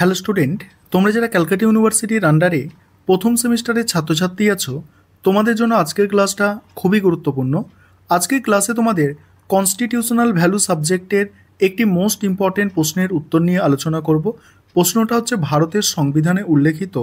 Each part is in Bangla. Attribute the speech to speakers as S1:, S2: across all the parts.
S1: হ্যালো স্টুডেন্ট, তোমরা যারা ক্যালকাটা ইউনিভার্সিটির আন্ডারে প্রথম সেমিস্টারের ছাত্রছাত্রী আছো, তোমাদের জন্য আজকের ক্লাসটা খুবই গুরুত্বপূর্ণ। আজকের ক্লাসে তোমাদের কনস্টিটিউশনাল ভ্যালু সাবজেক্টের একটি মোস্ট ইম্পর্টেন্ট প্রশ্নের উত্তর নিয়ে আলোচনা করব। প্রশ্নটা হচ্ছে, ভারতের সংবিধানে উল্লেখিত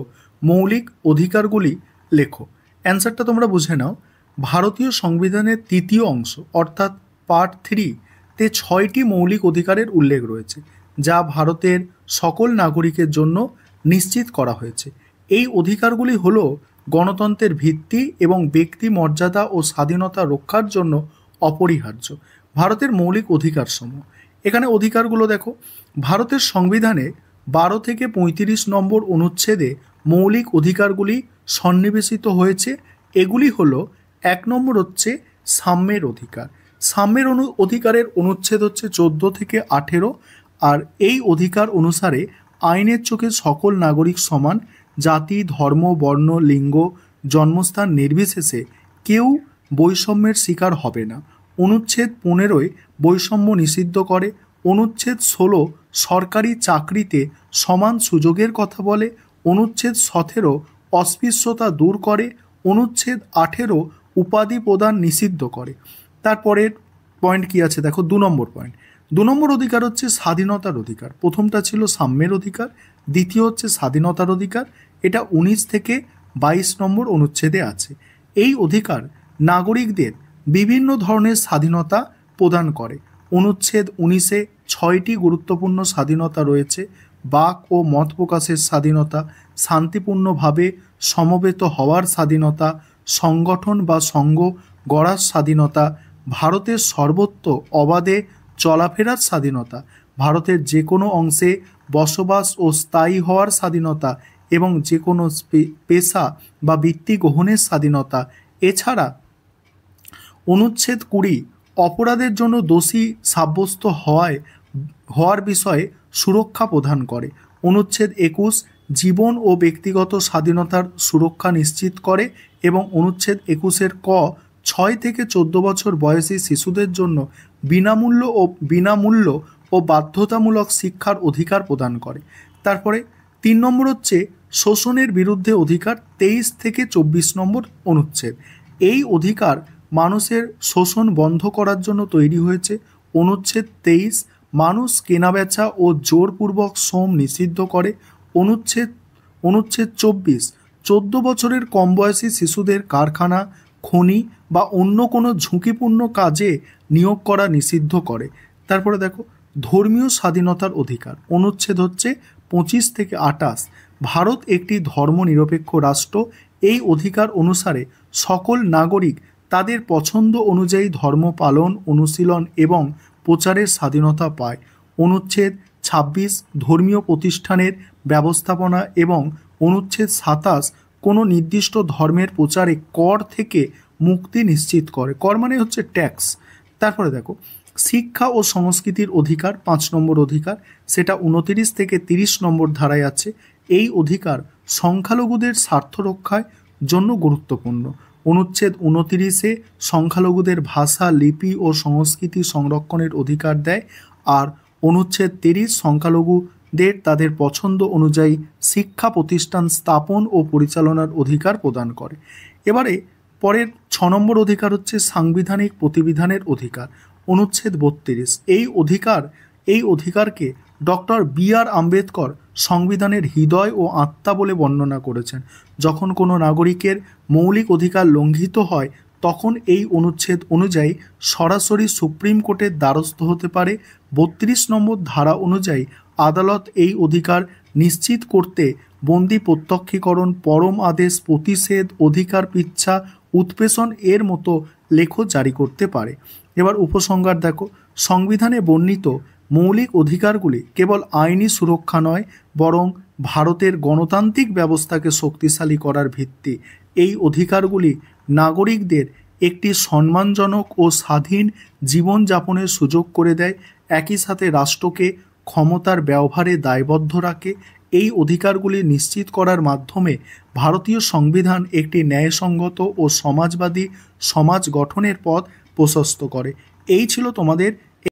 S1: মৌলিক অধিকারগুলি লেখো। অ্যান্সারটা তোমরা বুঝে নাও। ভারতীয় সংবিধানের তৃতীয় অংশ অর্থাৎ পার্ট 3-তে 6টি মৌলিক অধিকারের উল্লেখ রয়েছে, যা ভারতের সকল নাগরিকের জন্য নিশ্চিত করা হয়েছে। এই অধিকারগুলি হলো গণতন্ত্রের ভিত্তি এবং ব্যক্তি মর্যাদা ও স্বাধীনতা রক্ষার জন্য অপরিহার্য। ভারতের মৌলিক অধিকারসমূহ, এখানে অধিকারগুলো দেখো। ভারতের সংবিধানে 12 থেকে 35 নম্বর অনুচ্ছেদে মৌলিক অধিকারগুলি সন্নিবেশিত হয়েছে। এগুলি হলো, 1 নম্বর হচ্ছে সাম্যের অধিকার। সাম্যের অধিকারের অনুচ্ছেদ হচ্ছে 14 থেকে 18। আর এই অধিকার অনুসারে আইনের চোখে সকল নাগরিক সমান, জাতি, ধর্ম, বর্ণ, লিঙ্গ, জন্মস্থান নির্বিশেষে কেউ বৈষম্যের শিকার হবে না। অনুচ্ছেদ 15 বৈষম্য নিষিদ্ধ করে। অনুচ্ছেদ 16 সরকারি চাকরিতে সমান সুযোগের কথা বলে। অনুচ্ছেদ 17 অস্পৃশ্যতা দূর করে। অনুচ্ছেদ 18 উপাধি প্রদান নিষিদ্ধ করে। তারপরের পয়েন্ট কি আছে দেখো, 2 নম্বর পয়েন্ট। 2 নম্বর অধিকার হচ্ছে স্বাধীনতার অধিকার। প্রথমটা ছিল সাম্যের অধিকার, দ্বিতীয় হচ্ছে স্বাধীনতার অধিকার। এটা 19 থেকে 22 নম্বর অনুচ্ছেদে আছে। এই অধিকার নাগরিকদের বিভিন্ন ধরনের স্বাধীনতা প্রদান করে। অনুচ্ছেদ 19-এ 6টি গুরুত্বপূর্ণ স্বাধীনতা রয়েছে। বাক ও মত প্রকাশের স্বাধীনতা, শান্তিপূর্ণভাবে সমবেত হওয়ার স্বাধীনতা, সংগঠন বা সংঘ গড়ার স্বাধীনতা, ভারতের সর্বত্র অবাধে চলাফেরার স্বাধীনতা, ভারতের যে কোনো অংশে বসবাস ও স্থায়ী হওয়ার স্বাধীনতা এবং যে কোনো পেশা বা বৃত্তি গ্রহণের স্বাধীনতা। এছাড়া অনুচ্ছেদ 20 অপরাধের জন্য দোষী সাব্যস্ত হওয়ার বিষয়ে সুরক্ষা প্রদান করে। অনুচ্ছেদ 21 জীবন ও ব্যক্তিগত স্বাধীনতার সুরক্ষা নিশ্চিত করে এবং অনুচ্ছেদ 21-এর ক 6 থেকে 14 বছর বয়সী শিশুদের জন্য বিনামূল্য ও বাধ্যতামূলক শিক্ষার অধিকার প্রদান করে। তারপরে 3 নম্বর হচ্ছে শোষণের বিরুদ্ধে অধিকার, 23 থেকে 24 নম্বর অনুচ্ছেদ। এই অধিকার মানুষের শোষণ বন্ধ করার জন্য তৈরি হয়েছে। অনুচ্ছেদ 23 মানুষ কেনাবেচা ও জোরপূর্বক শ্রম নিষিদ্ধ করে। অনুচ্ছেদ 24 14 বছরের কম বয়সী শিশুদের কারখানা, খনি বা অন্য কোনো ঝুঁকিপূর্ণ কাজে নিয়োগ করা নিষিদ্ধ করে। তারপরে দেখো ধর্মীয় স্বাধীনতার অধিকার। অনুচ্ছেদ হচ্ছে 25 থেকে 28। ভারত একটি ধর্মনিরপেক্ষ রাষ্ট্র। এই অধিকার অনুসারে সকল নাগরিক তাদের পছন্দ অনুযায়ী ধর্ম পালন, অনুশীলন এবং প্রচারের স্বাধীনতা পায়। অনুচ্ছেদ 26 ধর্মীয় প্রতিষ্ঠানের ব্যবস্থাপনা এবং অনুচ্ছেদ 27 কোনো নির্দিষ্ট ধর্মের প্রচারে কর থেকে মুক্তি নিশ্চিত করে। কর মানে হচ্ছে ট্যাক্স। তারপরে দেখো শিক্ষা ও সংস্কৃতির অধিকার, 5 নম্বর অধিকার, সেটা 29 থেকে 30 নম্বর ধারায় আছে। এই অধিকার সংখ্যালঘুদের স্বার্থ রক্ষার জন্য গুরুত্বপূর্ণ। অনুচ্ছেদ 29-এ সংখ্যালঘুদের ভাষা, লিপি ও সংস্কৃতি সংরক্ষণের অধিকার দেয়। আর অনুচ্ছেদ 30 সংখ্যালঘুদের তাদের পছন্দ অনুযায়ী শিক্ষা প্রতিষ্ঠান স্থাপন ও পরিচালনার অধিকার প্রদান করে। এবারে পরের 6 নম্বর অধিকার হচ্ছে সাংবিধানিক প্রতিবিধানের অধিকার। অনুচ্ছেদ 32 এই অধিকারকে ডক্টর বি.আর. আম্বেদকর সংবিধানের হৃদয় ও আত্মা বলে বর্ণনা করেছেন। যখন কোনো নাগরিকের মৌলিক অধিকার লঙ্ঘিত হয় তখন এই অনুচ্ছেদ অনুযায়ী সরাসরি সুপ্রিম কোর্টের দ্বারস্থ হতে পারে। 32 নম্বর ধারা অনুযায়ী আদালত এই অধিকার নিশ্চিত করতে বন্দি প্রত্যক্ষীকরণ, পরম আদেশ, প্রতিষেধ, অধিকার পিচ্ছা, উৎপেষণ এর মতো লেখ জারি করতে পারে। এবার উপসংহার দেখো, সংবিধানে বর্ণিত মৌলিক অধিকারগুলি কেবল আইনি সুরক্ষা নয়, বরং ভারতের গণতান্ত্রিক ব্যবস্থাকে শক্তিশালী করার ভিত্তি। এই অধিকারগুলি নাগরিকদের একটি সম্মানজনক ও স্বাধীন জীবনযাপনের সুযোগ করে দেয়, একই সাথে রাষ্ট্রকে ক্ষমতার ব্যবহারে দায়বদ্ধ রাখে। এই অধিকারগুলি নিশ্চিত করার মাধ্যমে ভারতীয় সংবিধান একটি ন্যায়সঙ্গত ও সমাজবাদী সমাজ গঠনের পথ প্রশস্ত করে। এই ছিল তোমাদের